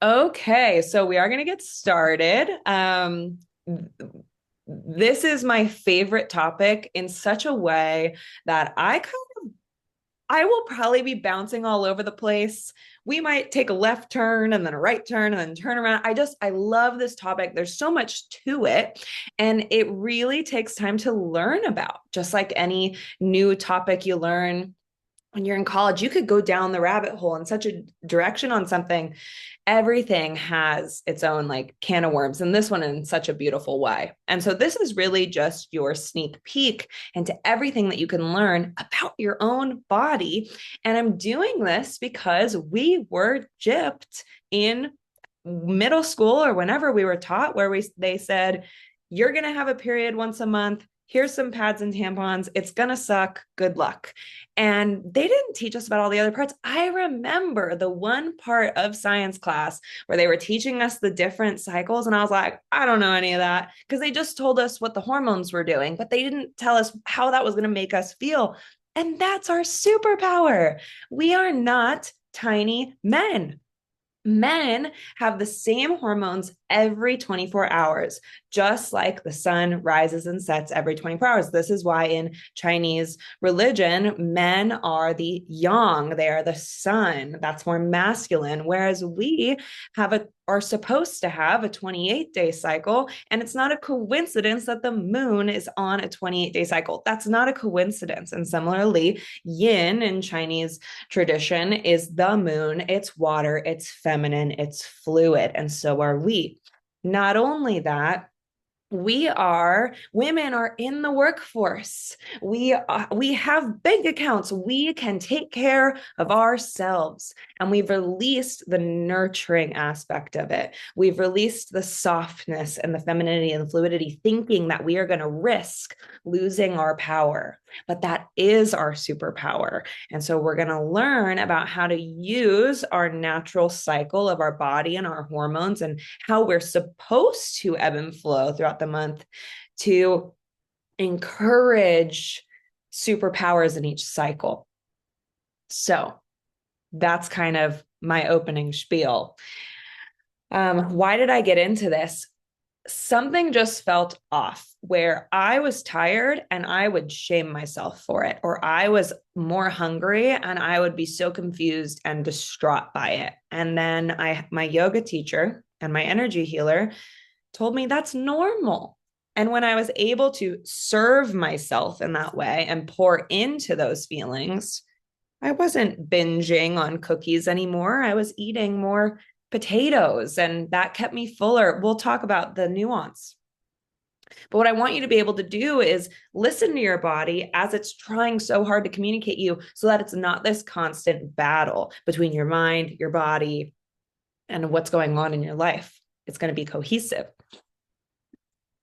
Okay, so we are going to get started. This is my favorite topic in such a way that I will probably be bouncing all over the place. We might take a left turn and then a right turn and then turn around. I love this topic. There's so much to it, and it really takes time to learn about. Just like any new topic you learn when you're in college, you could go down the rabbit hole in such a direction on something. Everything has its own like can of worms, and this one in such a beautiful way. And so this is really just your sneak peek into everything that you can learn about your own body. And I'm doing this because we were gypped in middle school or whenever we were taught, where they said you're going to have a period once a month. Here's some pads and tampons. It's going to suck. Good luck. And they didn't teach us about all the other parts. I remember the one part of science class where they were teaching us the different cycles. And I was like, I don't know any of that, because they just told us what the hormones were doing, but they didn't tell us how that was going to make us feel. And that's our superpower. We are not tiny men. Men have the same hormones every 24 hours, just like the sun rises and sets every 24 hours. This is why in Chinese religion, men are the yang, they are the sun. That's more masculine. Whereas we are supposed to have a 28-day cycle. And it's not a coincidence that the moon is on a 28-day cycle. That's not a coincidence. And similarly, yin in Chinese tradition is the moon. It's water, it's feminine, it's fluid. And so are we. Not only that, women are in the workforce. We have bank accounts. We can take care of ourselves, and we've released the nurturing aspect of it. We've released the softness and the femininity and the fluidity, thinking that we are going to risk losing our power, but that is our superpower. And so we're going to learn about how to use our natural cycle of our body and our hormones, and how we're supposed to ebb and flow throughout the month to encourage superpowers in each cycle. So that's kind of my opening spiel. Why did I get into this? Something just felt off, where I was tired and I would shame myself for it, or I was more hungry and I would be so confused and distraught by it. And then my yoga teacher and my energy healer told me that's normal. And when I was able to serve myself in that way and pour into those feelings, I wasn't binging on cookies anymore. I was eating more potatoes, and that kept me fuller. We'll talk about the nuance. But what I want you to be able to do is listen to your body as it's trying so hard to communicate you, so that it's not this constant battle between your mind, your body, and what's going on in your life. It's going to be cohesive.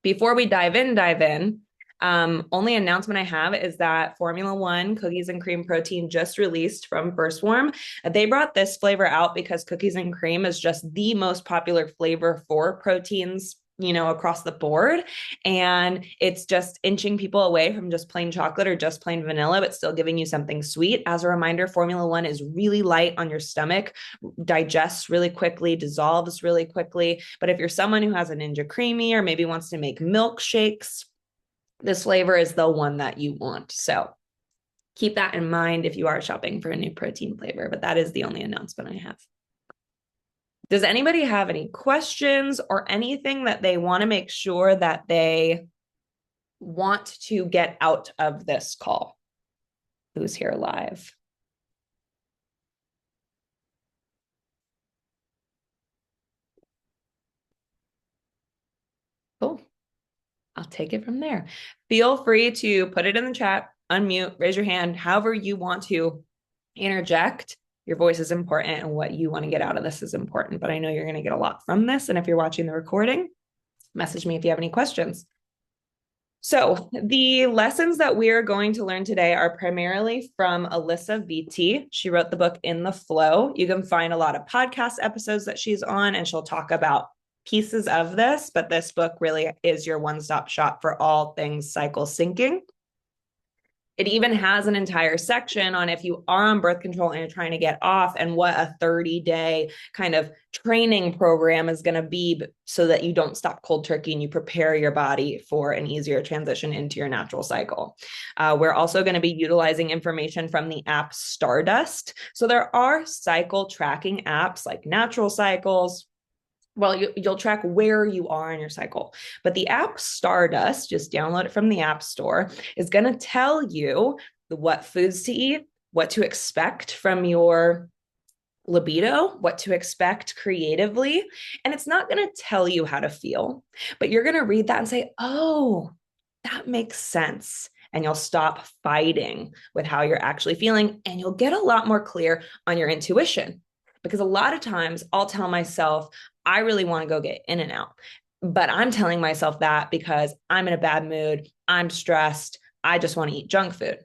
Before we dive in, only announcement I have is that Formula One cookies and cream protein just released from First Warm. They brought this flavor out because cookies and cream is just the most popular flavor for proteins, across the board. And it's just inching people away from just plain chocolate or just plain vanilla, but still giving you something sweet. As a reminder, Formula One is really light on your stomach, digests really quickly, dissolves really quickly. But if you're someone who has a Ninja Creamy or maybe wants to make milkshakes, this flavor is the one that you want. So keep that in mind if you are shopping for a new protein flavor, but that is the only announcement I have. Does anybody have any questions or anything that they want to make sure that they want to get out of this call? Who's here live? Cool. I'll take it from there. Feel free to put it in the chat, unmute, raise your hand, however you want to interject. Your voice is important, and what you want to get out of this is important, but I know you're going to get a lot from this. And if you're watching the recording, message me if you have any questions. So the lessons that we're going to learn today are primarily from Alissa Vitti. She wrote the book In the Flow. You can find a lot of podcast episodes that she's on, and she'll talk about pieces of this, but this book really is your one-stop shop for all things cycle syncing. It even has an entire section on if you are on birth control and you're trying to get off, and what a 30-day kind of training program is going to be so that you don't stop cold turkey and you prepare your body for an easier transition into your natural cycle. We're also going to be utilizing information from the app Stardust. So there are cycle tracking apps like Natural Cycles. Well, you'll track where you are in your cycle. But the app Stardust, just download it from the App Store, is going to tell you what foods to eat, what to expect from your libido, what to expect creatively. And it's not going to tell you how to feel, but you're going to read that and say, oh, that makes sense. And you'll stop fighting with how you're actually feeling, and you'll get a lot more clear on your intuition. Because a lot of times I'll tell myself, I really want to go get In-N-Out, but I'm telling myself that because I'm in a bad mood, I'm stressed, I just want to eat junk food.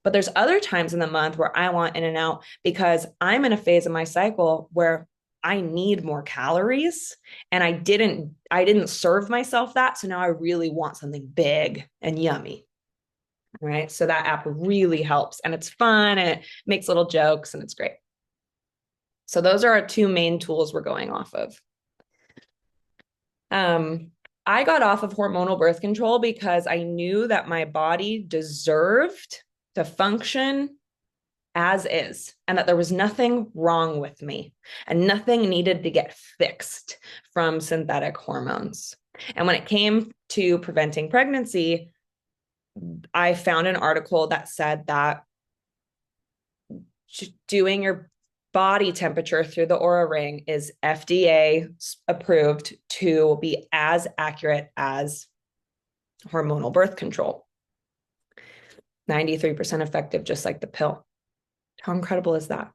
But there's other times in the month where I want In-N-Out because I'm in a phase of my cycle where I need more calories, and I didn't serve myself that. So now I really want something big and yummy. Right. So that app really helps, and it's fun and it makes little jokes and it's great. So those are our two main tools we're going off of. I got off of hormonal birth control because I knew that my body deserved to function as is, and that there was nothing wrong with me and nothing needed to get fixed from synthetic hormones. And when it came to preventing pregnancy, I found an article that said that doing your body temperature through the Oura Ring is FDA approved to be as accurate as hormonal birth control. 93% effective, just like the pill. How incredible is that?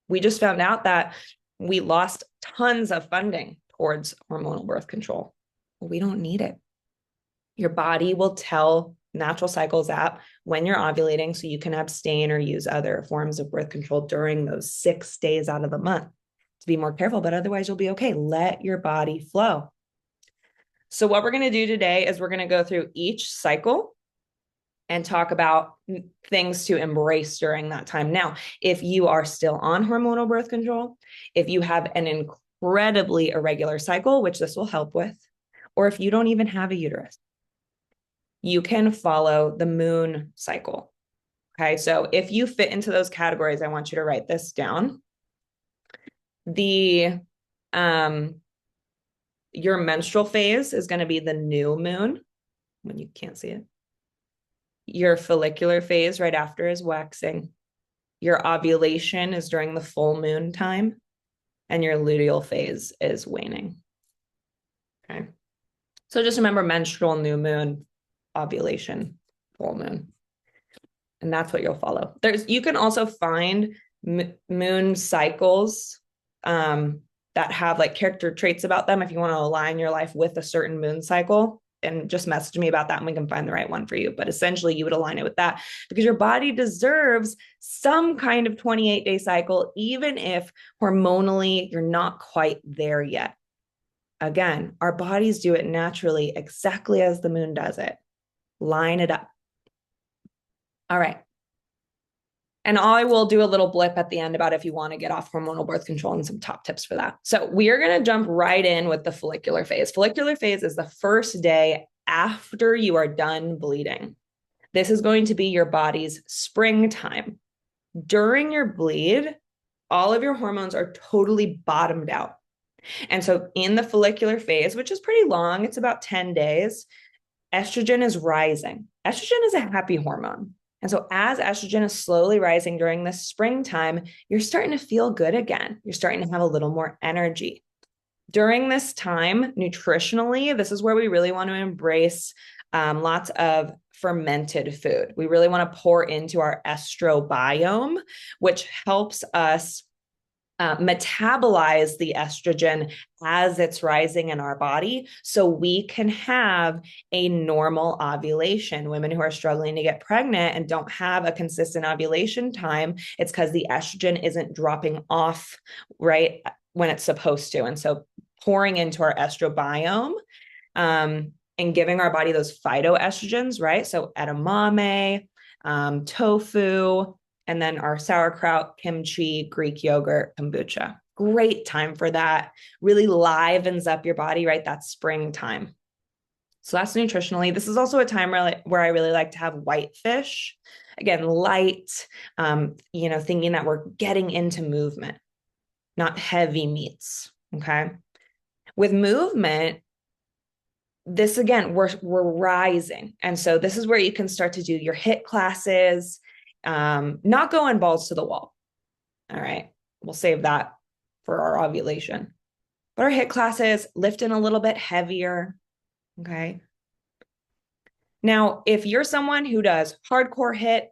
We just found out that we lost tons of funding towards hormonal birth control. We don't need it. Your body will tell Natural Cycles app when you're ovulating so you can abstain or use other forms of birth control during those 6 days out of the month to be more careful, but otherwise you'll be okay. Let your body flow. So what we're going to do today is we're going to go through each cycle and talk about things to embrace during that time. Now, if you are still on hormonal birth control, if you have an incredibly irregular cycle, which this will help with, or if you don't even have a uterus, you can follow the moon cycle. Okay, so if you fit into those categories, I want you to write this down. Your menstrual phase is going to be the new moon, when you can't see it. Your follicular phase right after is waxing. Your ovulation is during the full moon time, and your luteal phase is waning. Okay, so just remember menstrual, new moon, ovulation, full moon. And that's what you'll follow. You can also find moon cycles that have like character traits about them if you want to align your life with a certain moon cycle, and just message me about that and we can find the right one for you. But essentially you would align it with that because your body deserves some kind of 28-day cycle, even if hormonally you're not quite there yet. Again, our bodies do it naturally, exactly as the moon does it. Line it up. All right. And I will do a little blip at the end about if you want to get off hormonal birth control and some top tips for that. So we are going to jump right in with the follicular phase. Follicular phase is the first day after you are done bleeding. This is going to be your body's springtime. During your bleed, all of your hormones are totally bottomed out. And so in the follicular phase, which is pretty long, it's about 10 days, estrogen is rising. Estrogen is a happy hormone. And so as estrogen is slowly rising during the springtime, you're starting to feel good again. You're starting to have a little more energy. During this time, nutritionally, this is where we really want to embrace lots of fermented food. We really want to pour into our estrobiome, which helps us metabolize the estrogen as it's rising in our body so we can have a normal ovulation. Women who are struggling to get pregnant and don't have a consistent ovulation time, it's because the estrogen isn't dropping off right when it's supposed to. And so pouring into our estrobiome and giving our body those phytoestrogens, right? So edamame, tofu, and then our sauerkraut, kimchi, Greek yogurt, kombucha. Great time for that. Really livens up your body, right? That's springtime. So that's nutritionally. This is also a time where I really like to have white fish. Again, light, thinking that we're getting into movement, not heavy meats. Okay. With movement, this again, we're rising. And so this is where you can start to do your HIIT classes, not going balls to the wall. All right. We'll save that for our ovulation. But our HIIT classes, lifting a little bit heavier. Okay. Now, if you're someone who does hardcore HIIT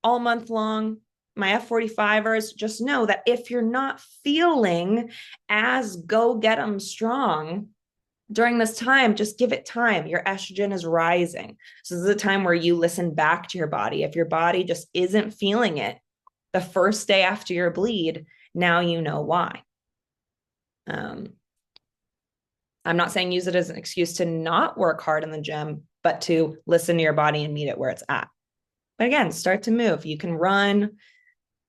all month long, my F45ers, just know that if you're not feeling as go get them strong during this time, just give it time. Your estrogen is rising. So this is a time where you listen back to your body. If your body just isn't feeling it the first day after your bleed, now you know why. I'm not saying use it as an excuse to not work hard in the gym, but to listen to your body and meet it where it's at. But again, start to move. You can run.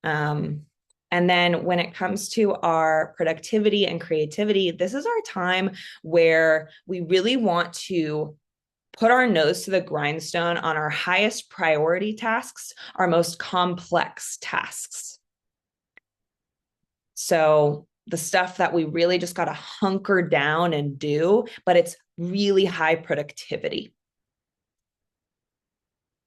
And then when it comes to our productivity and creativity, this is our time where we really want to put our nose to the grindstone on our highest priority tasks, our most complex tasks. So the stuff that we really just got to hunker down and do, but it's really high productivity.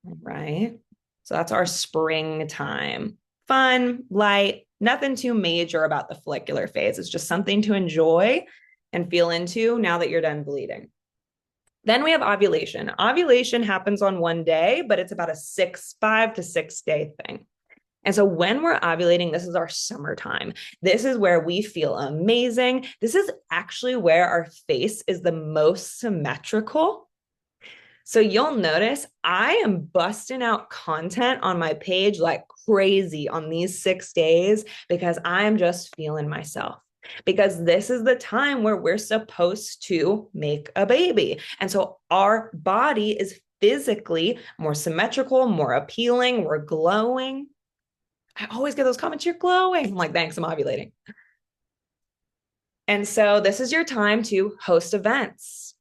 All right. So that's our springtime. Fun, light, nothing too major about the follicular phase. It's just something to enjoy and feel into now that you're done bleeding. Then we have ovulation. Ovulation happens on one day, but it's about a 5 to 6 day thing. And so when we're ovulating, this is our summertime. This is where we feel amazing. This is actually where our face is the most symmetrical. So you'll notice I am busting out content on my page like crazy on these 6 days because I'm just feeling myself. Because this is the time where we're supposed to make a baby. And so our body is physically more symmetrical, more appealing, we're glowing. I always get those comments, you're glowing. I'm like, thanks, I'm ovulating. And so this is your time to host events,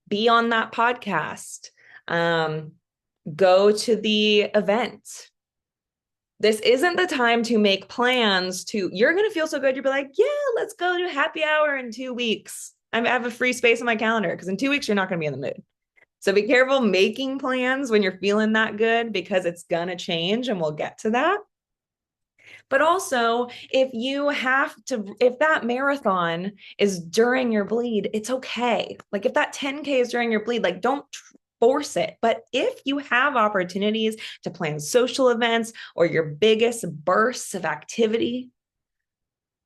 be on that podcast, go to the event. This isn't the time to make plans you're going to feel so good. You'll be like, yeah, let's go to happy hour in 2 weeks. I have a free space in my calendar because in 2 weeks, you're not going to be in the mood. So be careful making plans when you're feeling that good because it's going to change and we'll get to that. But also, if that marathon is during your bleed, it's okay. Like if that 10K is during your bleed, like don't force it. But if you have opportunities to plan social events or your biggest bursts of activity,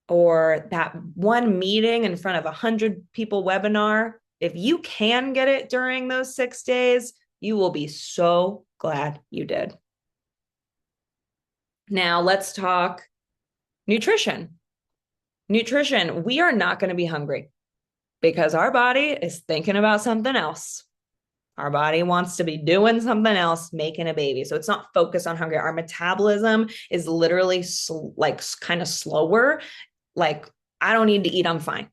or that one meeting in front of 100 people webinar, if you can get it during those 6 days, you will be so glad you did. Now let's talk nutrition. Nutrition, we are not going to be hungry because our body is thinking about something else. Our body wants to be doing something else, making a baby. So it's not focused on hunger. Our metabolism is literally kind of slower. Like, I don't need to eat, I'm fine.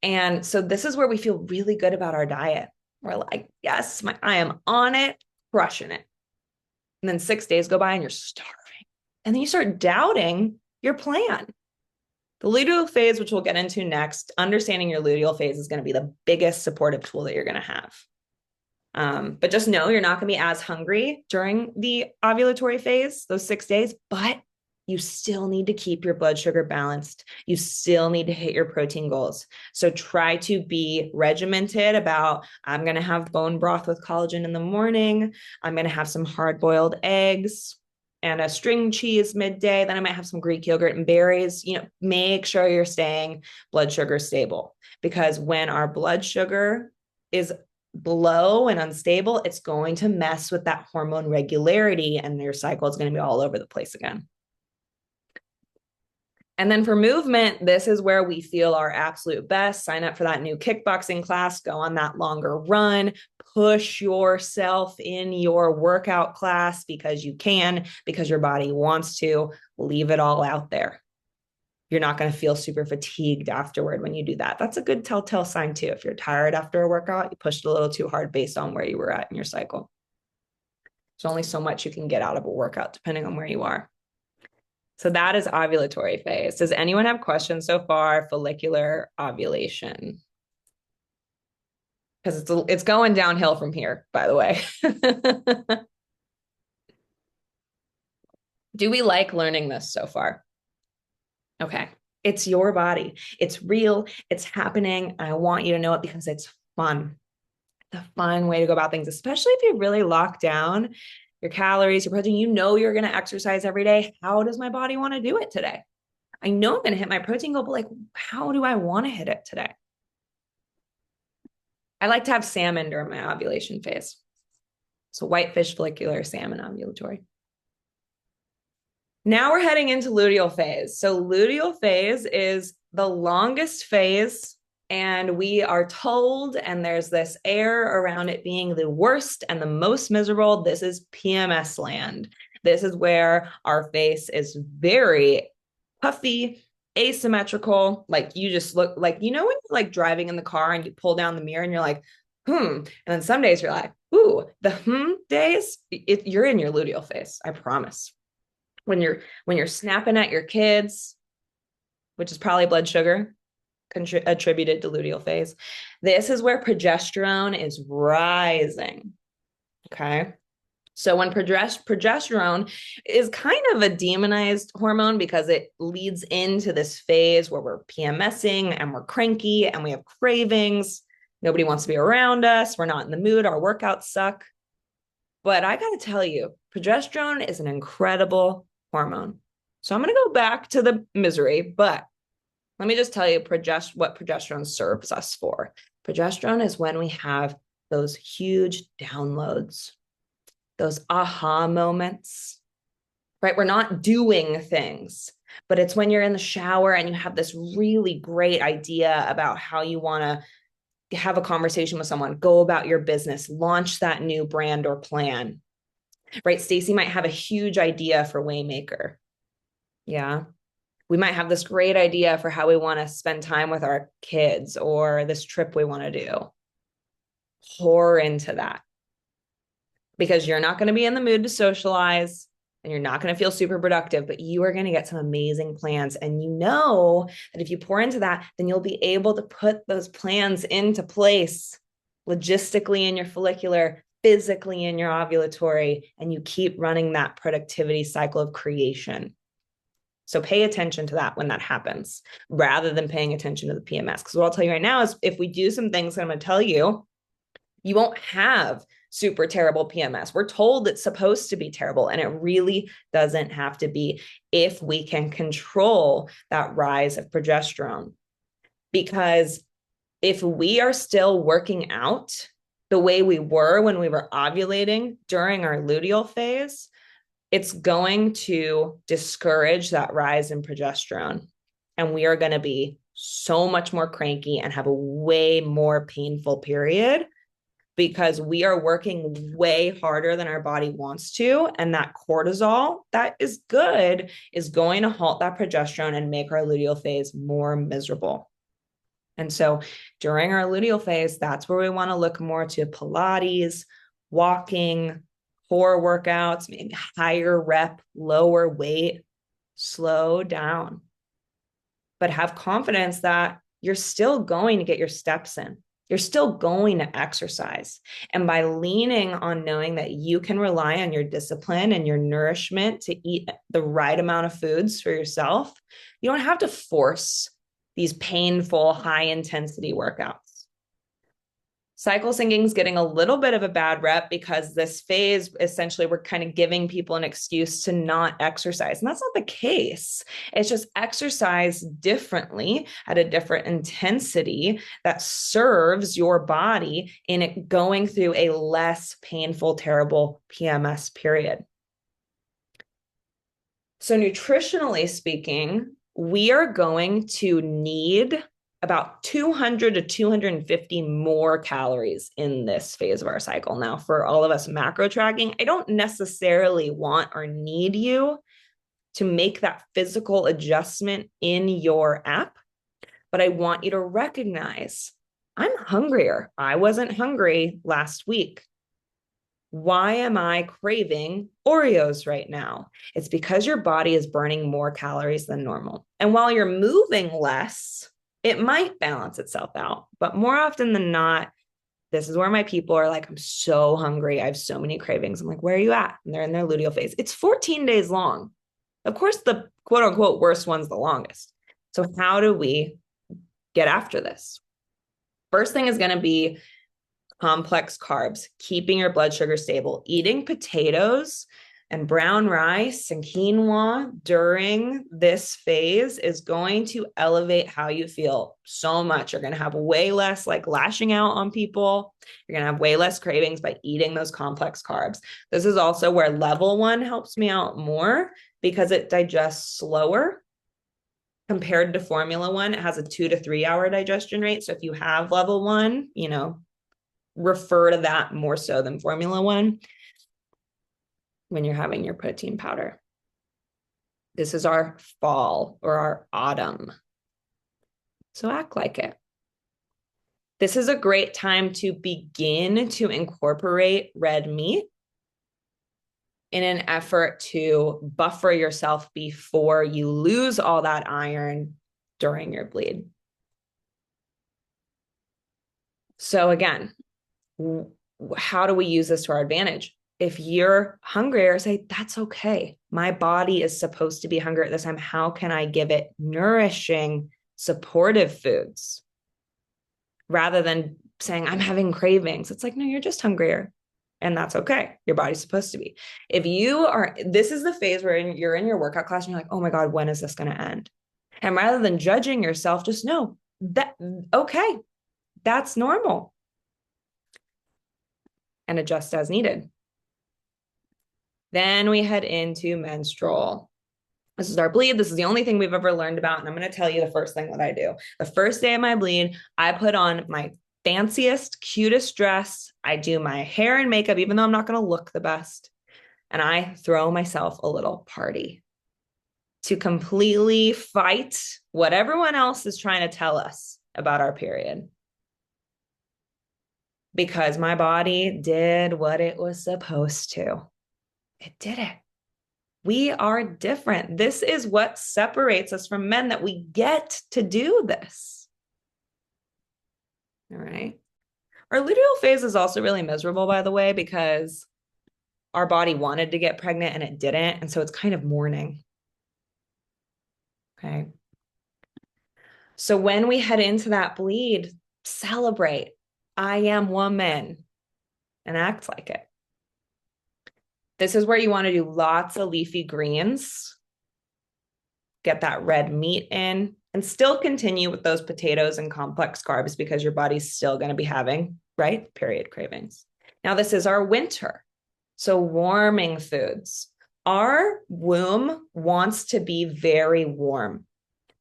And so this is where we feel really good about our diet. We're like, yes, I am on it, crushing it. And then 6 days go by and you're starving. And then you start doubting your plan. The luteal phase, which we'll get into next, understanding your luteal phase is going to be the biggest supportive tool that you're going to have. But just know you're not going to be as hungry during the ovulatory phase, those 6 days, but you still need to keep your blood sugar balanced. You still need to hit your protein goals. So try to be regimented about, I'm going to have bone broth with collagen in the morning. I'm going to have some hard-boiled eggs and a string cheese midday. Then I might have some Greek yogurt and berries. Make sure you're staying blood sugar stable, because when our blood sugar is low and unstable, it's going to mess with that hormone regularity and your cycle is going to be all over the place again. And then for movement, this is where we feel our absolute best. Sign up for that new kickboxing class, go on that longer run, push yourself in your workout class because you can, because your body wants to. Leave it all out there. You're not going to feel super fatigued afterward when you do that. That's a good telltale sign too. If you're tired after a workout, you pushed a little too hard based on where you were at in your cycle. There's only so much you can get out of a workout depending on where you are. So that is ovulatory phase. Does anyone have questions so far? Follicular ovulation. Because it's going downhill from here, by the way. Do we like learning this so far? Okay. It's your body. It's real. It's happening. And I want you to know it because it's fun. The fun way to go about things, especially if you really lock down your calories, your protein. You know you're going to exercise every day. How does my body want to do it today? I know I'm going to hit my protein goal, but like, how do I want to hit it today? I like to have salmon during my ovulation phase. So whitefish, follicular, salmon, ovulatory. Now we're heading into luteal phase. So luteal phase is the longest phase, and we are told, and there's this air around it being the worst and the most miserable. This is PMS land. This is where our face is very puffy, asymmetrical. Like you just look like, when you're like driving in the car and you pull down the mirror and you're like, And then some days you're like, ooh, the days, you're in your luteal phase. I promise. When you're snapping at your kids, which is probably blood sugar attributed to luteal phase. This is where progesterone is rising. Okay. So when progesterone is kind of a demonized hormone because it leads into this phase where we're PMSing and we're cranky and we have cravings. Nobody wants to be around us. We're not in the mood. Our workouts suck. But I got to tell you, progesterone is an incredible hormone. So I'm going to go back to the misery, but let me just tell you what progesterone serves us for. Progesterone is when we have those huge downloads, those aha moments, right? We're not doing things, but it's when you're in the shower and you have this really great idea about how you want to have a conversation with someone, go about your business, launch that new brand or plan, right? Stacy might have a huge idea for Waymaker. Yeah. We might have this great idea for how we want to spend time with our kids or this trip we want to do. Pour into that because you're not going to be in the mood to socialize and you're not going to feel super productive, but you are going to get some amazing plans. And you know that if you pour into that, then you'll be able to put those plans into place logistically in your follicular, physically in your ovulatory, and you keep running that productivity cycle of creation. So pay attention to that when that happens, rather than paying attention to the PMS. Because what I'll tell you right now is if we do some things I'm going to tell you, you won't have super terrible PMS. We're told it's supposed to be terrible, and it really doesn't have to be if we can control that rise of progesterone. Because if we are still working out the way we were when we were ovulating during our luteal phase, it's going to discourage that rise in progesterone. And we are going to be so much more cranky and have a way more painful period because we are working way harder than our body wants to. And that cortisol, that is good, is going to halt that progesterone and make our luteal phase more miserable. And so during our luteal phase, that's where we want to look more to Pilates, walking, core workouts, maybe higher rep, lower weight, slow down, but have confidence that you're still going to get your steps in. You're still going to exercise. And by leaning on knowing that you can rely on your discipline and your nourishment to eat the right amount of foods for yourself, you don't have to force these painful, high intensity workouts. Cycle syncing is getting a little bit of a bad rep because this phase, essentially, we're kind of giving people an excuse to not exercise. And that's not the case. It's just exercise differently at a different intensity that serves your body in it going through a less painful, terrible PMS period. So nutritionally speaking, we are going to need about 200 to 250 more calories in this phase of our cycle. Now, for all of us macro tracking, I don't necessarily want or need you to make that physical adjustment in your app, but I want you to recognize I'm hungrier. I wasn't hungry last week. Why am I craving Oreos right now? It's because your body is burning more calories than normal. And while you're moving less, it might balance itself out. But more often than not, this is where my people are like, I'm so hungry. I have so many cravings. I'm like, where are you at? And they're in their luteal phase. It's 14 days long. Of course, the quote unquote worst one's the longest. So, how do we get after this? First thing is going to be complex carbs, keeping your blood sugar stable, eating potatoes and brown rice and quinoa during this phase is going to elevate how you feel so much. You're going to have way less like lashing out on people. You're going to have way less cravings by eating those complex carbs. This is also where level 1 helps me out more because it digests slower. Compared to Formula 1, it has a 2 to 3 hour digestion rate. So if you have level 1, refer to that more so than Formula 1 when you're having your protein powder. This is our fall or our autumn. So act like it. This is a great time to begin to incorporate red meat in an effort to buffer yourself before you lose all that iron during your bleed. So again, how do we use this to our advantage? If you're hungrier, say, that's okay. My body is supposed to be hungry at this time. How can I give it nourishing, supportive foods? Rather than saying, I'm having cravings. It's like, no, you're just hungrier. And that's okay. Your body's supposed to be. If you are, this is the phase where you're in your workout class and you're like, oh my God, when is this going to end? And rather than judging yourself, just know that, okay, that's normal. And adjust as needed. Then we head into menstrual. This is our bleed. This is the only thing we've ever learned about. And I'm going to tell you the first thing that I do. The first day of my bleed, I put on my fanciest, cutest dress. I do my hair and makeup, even though I'm not going to look the best. And I throw myself a little party to completely fight what everyone else is trying to tell us about our period. Because my body did what it was supposed to. It did it. We are different. This is what separates us from men, that we get to do this. All right. Our luteal phase is also really miserable, by the way, because our body wanted to get pregnant and it didn't. And so it's kind of mourning. Okay. So when we head into that bleed, celebrate. I am woman, and act like it. This is where you want to do lots of leafy greens. Get that red meat in and still continue with those potatoes and complex carbs because your body's still going to be having, right, period cravings. Now, this is our winter. So warming foods. Our womb wants to be very warm.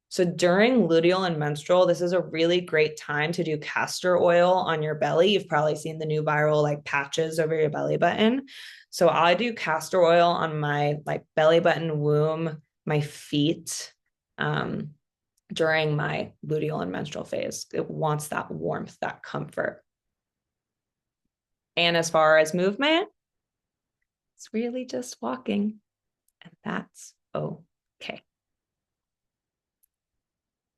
So during luteal and menstrual, this is a really great time to do castor oil on your belly. You've probably seen the new viral like patches over your belly button. So I do castor oil on my like belly button, womb, my feet during my luteal and menstrual phase. It wants that warmth, that comfort. And as far as movement, it's really just walking, and that's okay.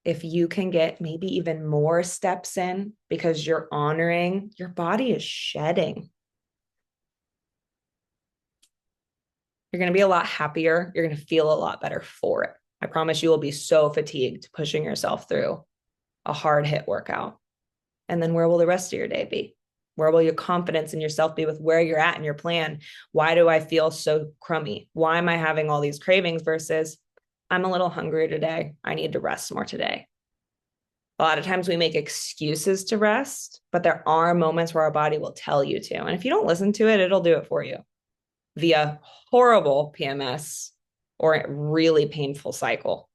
If you can get maybe even more steps in because you're honoring, your body is shedding. You're going to be a lot happier. You're going to feel a lot better for it. I promise you will be so fatigued pushing yourself through a hard hit workout. And then where will the rest of your day be? Where will your confidence in yourself be with where you're at in your plan? Why do I feel so crummy? Why am I having all these cravings versus I'm a little hungry today. I need to rest more today. A lot of times we make excuses to rest, but there are moments where our body will tell you to. And if you don't listen to it, it'll do it for you via horrible PMS or a really painful cycle.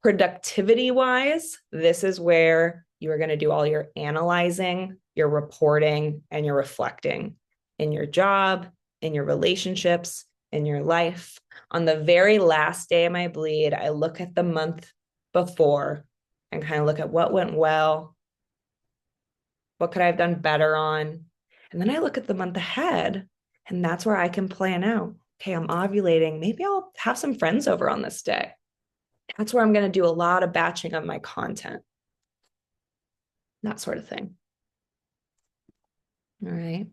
Productivity wise, this is where you are going to do all your analyzing, your reporting, and your reflecting in your job, in your relationships, in your life. On the very last day of my bleed, I look at the month before and kind of look at what went well, what could I have done better on? And then I look at the month ahead, and that's where I can plan out. Okay, I'm ovulating. Maybe I'll have some friends over on this day. That's where I'm going to do a lot of batching of my content, that sort of thing. All right.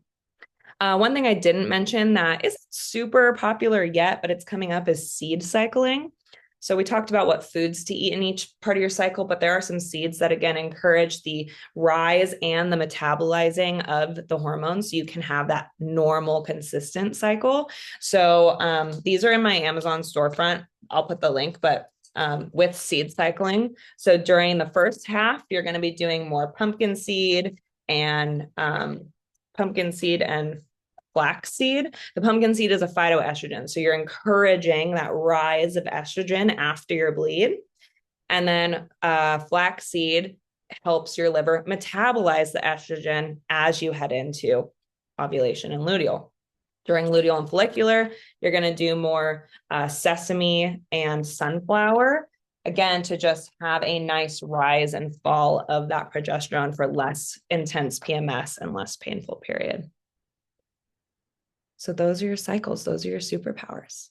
One thing I didn't mention that isn't super popular yet, but it's coming up is seed cycling. So we talked about what foods to eat in each part of your cycle, but there are some seeds that, again, encourage the rise and the metabolizing of the hormones so you can have that normal, consistent cycle. So these are in my Amazon storefront. I'll put the link, but with seed cycling. So during the first half, you're going to be doing more pumpkin seed and flaxseed. The pumpkin seed is a phytoestrogen. So you're encouraging that rise of estrogen after your bleed. And then flaxseed helps your liver metabolize the estrogen as you head into ovulation and luteal. During luteal and follicular, you're going to do more sesame and sunflower, again, to just have a nice rise and fall of that progesterone for less intense PMS and less painful period. So those are your cycles. Those are your superpowers.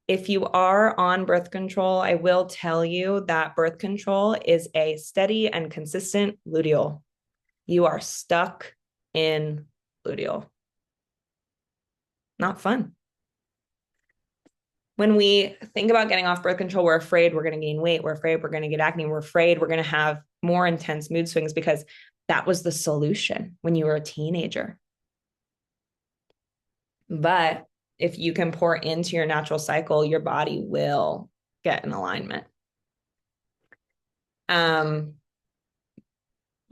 If you are on birth control, I will tell you that birth control is a steady and consistent luteal. You are stuck in luteal. Not fun. When we think about getting off birth control, we're afraid we're going to gain weight. We're afraid we're going to get acne. We're afraid we're going to have more intense mood swings because that was the solution when you were a teenager. But if you can pour into your natural cycle, your body will get in alignment.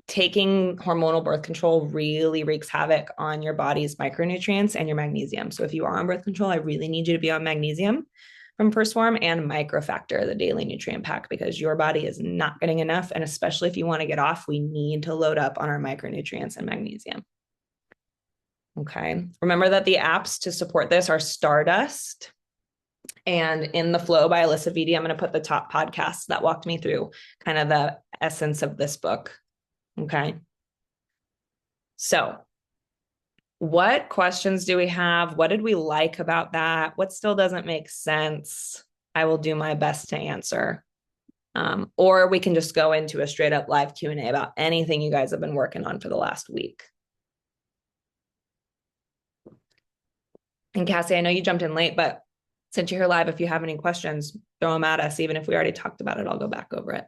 Taking hormonal birth control really wreaks havoc on your body's micronutrients and your magnesium. So if you are on birth control, I really need you to be on magnesium from First Form and Microfactor, the daily nutrient pack, because your body is not getting enough. And especially if you want to get off, we need to load up on our micronutrients and magnesium. Okay. Remember that the apps to support this are Stardust and In the Flow by Alissa Vitti. I'm going to put the top podcasts that walked me through kind of the essence of this book. Okay. So what questions do we have? What did we like about that? What still doesn't make sense? I will do my best to answer. Or we can just go into a straight up live Q&A about anything you guys have been working on for the last week. And Cassie, I know you jumped in late, but since you're here live, if you have any questions, throw them at us. Even if we already talked about it, I'll go back over it.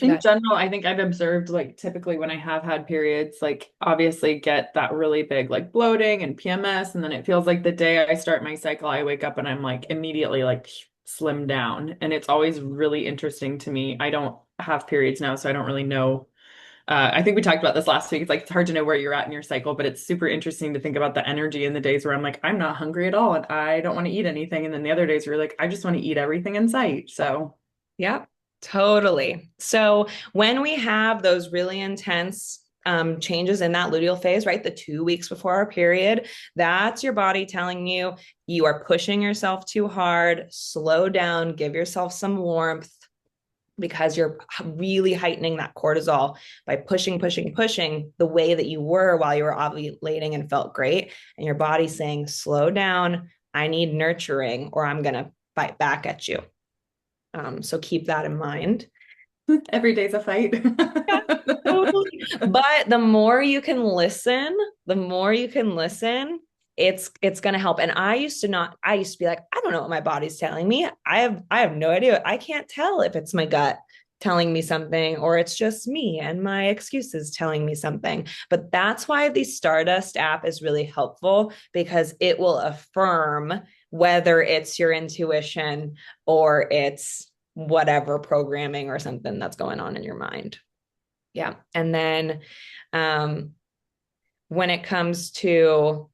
In general, I think I've observed, like, typically when I have had periods, like, obviously get that really big, like, bloating and PMS. And then it feels like the day I start my cycle, I wake up and I'm like immediately like slim down. And it's always really interesting to me. I don't have periods now, so I don't really know. I think we talked about this last week. It's like it's hard to know where you're at in your cycle, but it's super interesting to think about the energy in the days where I'm like, I'm not hungry at all and I don't want to eat anything. And then the other days where you're like, I just want to eat everything in sight. So yeah, totally. So when we have those really intense changes in that luteal phase, right? The 2 weeks before our period, that's your body telling you you are pushing yourself too hard, slow down, give yourself some warmth, because you're really heightening that cortisol by pushing the way that you were while you were ovulating and felt great. And your body's saying, slow down, I need nurturing, or I'm going to fight back at you. So keep that in mind. every day's a fight. Yeah, totally. But the more you can listen, it's going to help. And I used to be like, I don't know what my body's telling me. I have no idea. I can't tell if it's my gut telling me something or it's just me and my excuses telling me something. But that's why the Stardust app is really helpful, because it will affirm whether it's your intuition or it's whatever programming or something that's going on in your mind. Yeah. And then when it comes to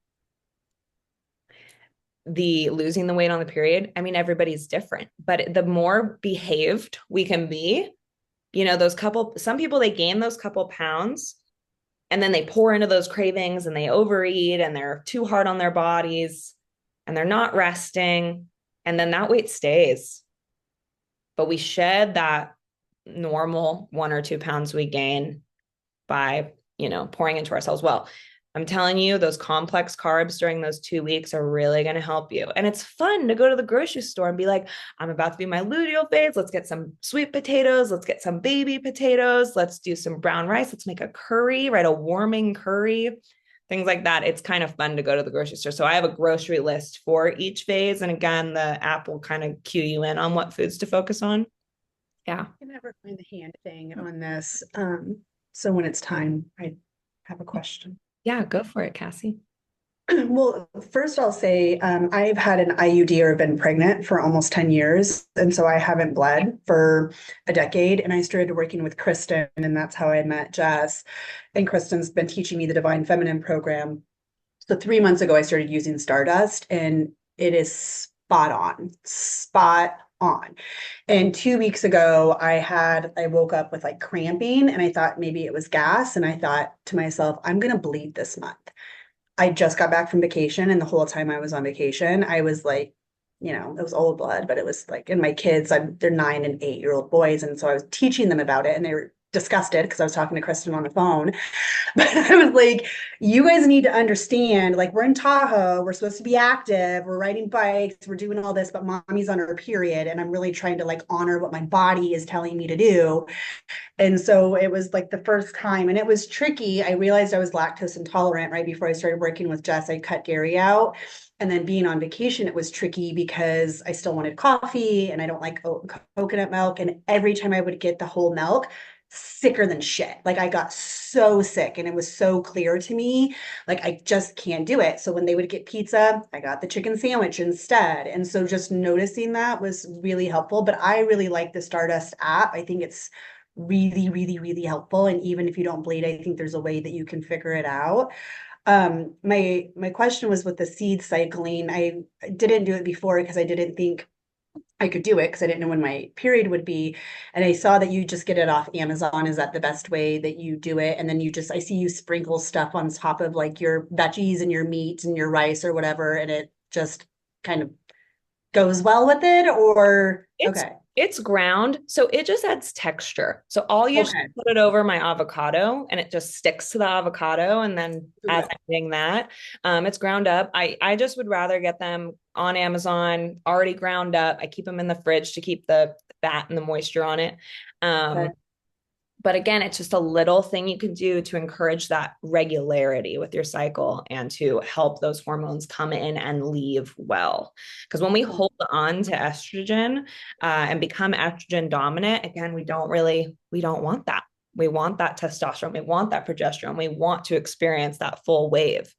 the losing the weight on the period, I mean, everybody's different, but the more behaved we can be, those couple, some people, they gain those couple pounds and then they pour into those cravings and they overeat and they're too hard on their bodies and they're not resting. And then that weight stays. But we shed that normal 1 or 2 pounds we gain by, pouring into ourselves. Well, I'm telling you, those complex carbs during those 2 weeks are really going to help you. And it's fun to go to the grocery store and be like, I'm about to be my luteal phase. Let's get some sweet potatoes. Let's get some baby potatoes. Let's do some brown rice. Let's make a curry, right? A warming curry, things like that. It's kind of fun to go to the grocery store. So I have a grocery list for each phase. And again, the app will kind of cue you in on what foods to focus on. Yeah. I never find the hand thing on this. So when it's time, I have a question. Yeah, go for it, Cassie. Well, first I'll say I've had an IUD or been pregnant for almost 10 years. And so I haven't bled for a decade. And I started working with Kristen, and that's how I met Jess. And Kristen's been teaching me the Divine Feminine program. So 3 months ago, I started using Stardust, and it is spot on, spot on. And 2 weeks ago, I woke up with like cramping, and I thought maybe it was gas. And I thought to myself, I'm going to bleed this month. I just got back from vacation, and the whole time I was on vacation, I was like, it was old blood, but it was like, and my kids, they're 9 and 8-year-old boys. And so I was teaching them about it, and they were disgusted because I was talking to Kristen on the phone. But I was like, you guys need to understand, like, we're in Tahoe, we're supposed to be active, we're riding bikes, we're doing all this, but mommy's on her period. And I'm really trying to like honor what my body is telling me to do. And so it was like the first time, and it was tricky. I realized I was lactose intolerant right before I started working with Jess. I cut dairy out. And then being on vacation, it was tricky because I still wanted coffee and I don't like coconut milk. And every time I would get the whole milk, sicker than shit. Like I got so sick, and it was so clear to me, like I just can't do it. So when they would get pizza, I got the chicken sandwich instead. And so just noticing that was really helpful. But I really like the Stardust app. I think it's really, really, really helpful. And even if you don't bleed, I think there's a way that you can figure it out. My question was with the seed cycling. I didn't do it before because I didn't think I could do it because I didn't know when my period would be. And I saw that you just get it off Amazon. Is that the best way that you do it? And then I see you sprinkle stuff on top of like your veggies and your meat and your rice or whatever, and it just kind of goes well with it, or It's okay. it's ground, so it just adds texture. So I'll usually Okay. put it over my avocado and it just sticks to the avocado. And then as Okay. I'm eating that, it's ground up. I just would rather get them on Amazon already ground up. I keep them in the fridge to keep the fat and the moisture on it. Um, Okay. but again, it's just a little thing you can do to encourage that regularity with your cycle and to help those hormones come in and leave well. Because when we hold on to estrogen and become estrogen dominant, again, we don't want that. We want that testosterone. We want that progesterone. We want to experience that full wave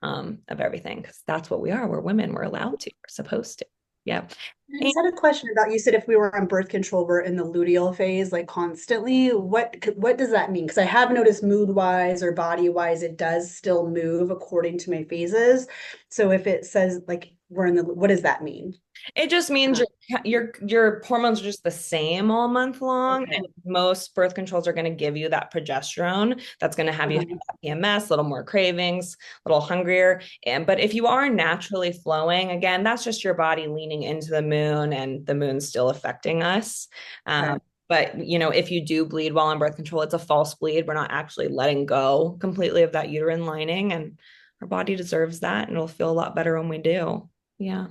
of everything because that's what we are. We're women. We're allowed to. We're supposed to. Yeah. I just had a question about, you said if we were on birth control, we're in the luteal phase like constantly. What does that mean? Because I have noticed mood wise or body wise, it does still move according to my phases. So if it says like we're in the, what does that mean? It just means Uh, your hormones are just the same all month long, okay. and most birth controls are going to give you that progesterone that's going to have you have Uh-huh. that PMS, a little more cravings, a little hungrier. And but if you are naturally flowing, again, that's just your body leaning into the moon, and the moon's still affecting us. Okay. But if you do bleed while on birth control, it's a false bleed. We're not actually letting go completely of that uterine lining, and our body deserves that, and it'll feel a lot better when we do. Yeah.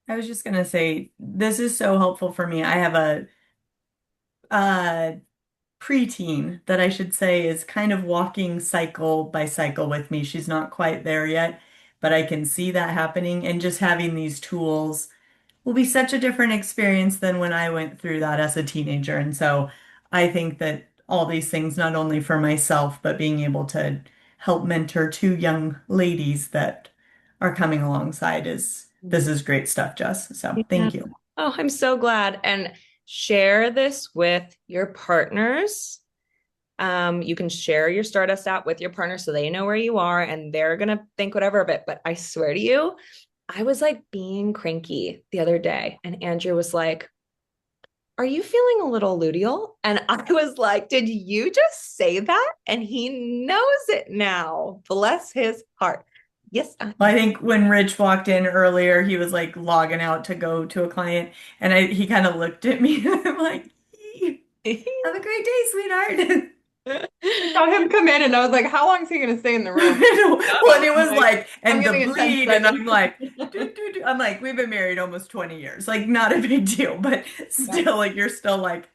I was just gonna say, this is so helpful for me. I have a preteen that I should say is kind of walking cycle by cycle with me. She's not quite there yet, but I can see that happening. And just having these tools will be such a different experience than when I went through that as a teenager. And so I think that all these things, not only for myself, but being able to help mentor two young ladies that are coming alongside this is great stuff, Jess. So Yeah. thank you. Oh, I'm so glad. And share this with your partners. You can share your Stardust app with your partner so they know where you are and they're going to think whatever of it. But I swear to you, I was like being cranky the other day, and Andrew was like, are you feeling a little luteal? And I was like, did you just say that? And he knows it now. Bless his heart. Yes. Well, I think when Rich walked in earlier, he was like logging out to go to a client, and he kind of looked at me and I'm like, have a great day, sweetheart. I saw him come in and I was like, how long is he going to stay in the room? Well, and it was like, I'm and the giving it 10 bleed, and I'm seconds. like, I'm like, we've been married almost 20 years. Like, not a big deal, but still, like, you're still like,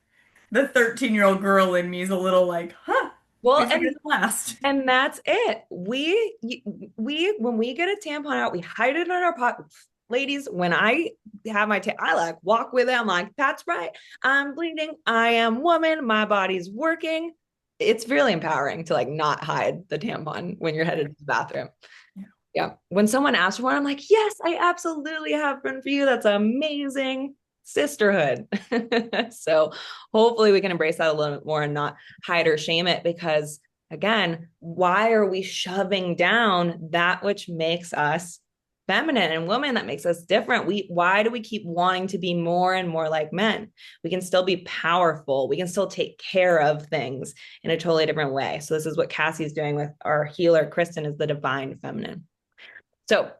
the 13-year-old girl in me is a little like, huh, Well, we figured it last. and that's it. We when we get a tampon out, we hide it in our pocket. Ladies, when I have I like walk with it. I'm like, that's right. I'm bleeding. I am woman. My body's working. It's really empowering to like not hide the tampon when you're headed to the bathroom. Yeah. Yeah. When someone asks for one, I'm like, yes, I absolutely have one for you. That's amazing. Sisterhood. So hopefully we can embrace that a little bit more and not hide or shame it, because again, why are we shoving down that which makes us feminine and women, that makes us different? Why do we keep wanting to be more and more like men? We can still be powerful. We can still take care of things in a totally different way. So this is what Cassie's doing with our healer, Kristen, is the divine feminine. So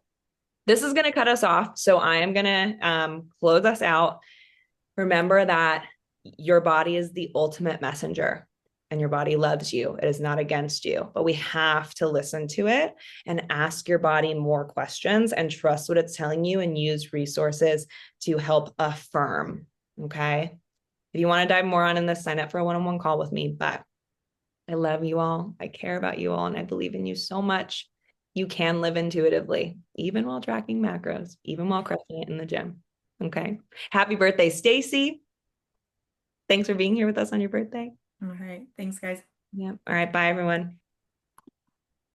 this is going to cut us off. So I am going to close us out. Remember that your body is the ultimate messenger and your body loves you. It is not against you, but we have to listen to it and ask your body more questions and trust what it's telling you and use resources to help affirm. Okay. If you want to dive more on in this, sign up for a one-on-one call with me. But I love you all. I care about you all, and I believe in you so much. You can live intuitively, even while tracking macros, even while crushing it in the gym. Okay. Happy birthday, Stacy. Thanks for being here with us on your birthday. All right. Thanks, guys. Yeah. All right. Bye, everyone.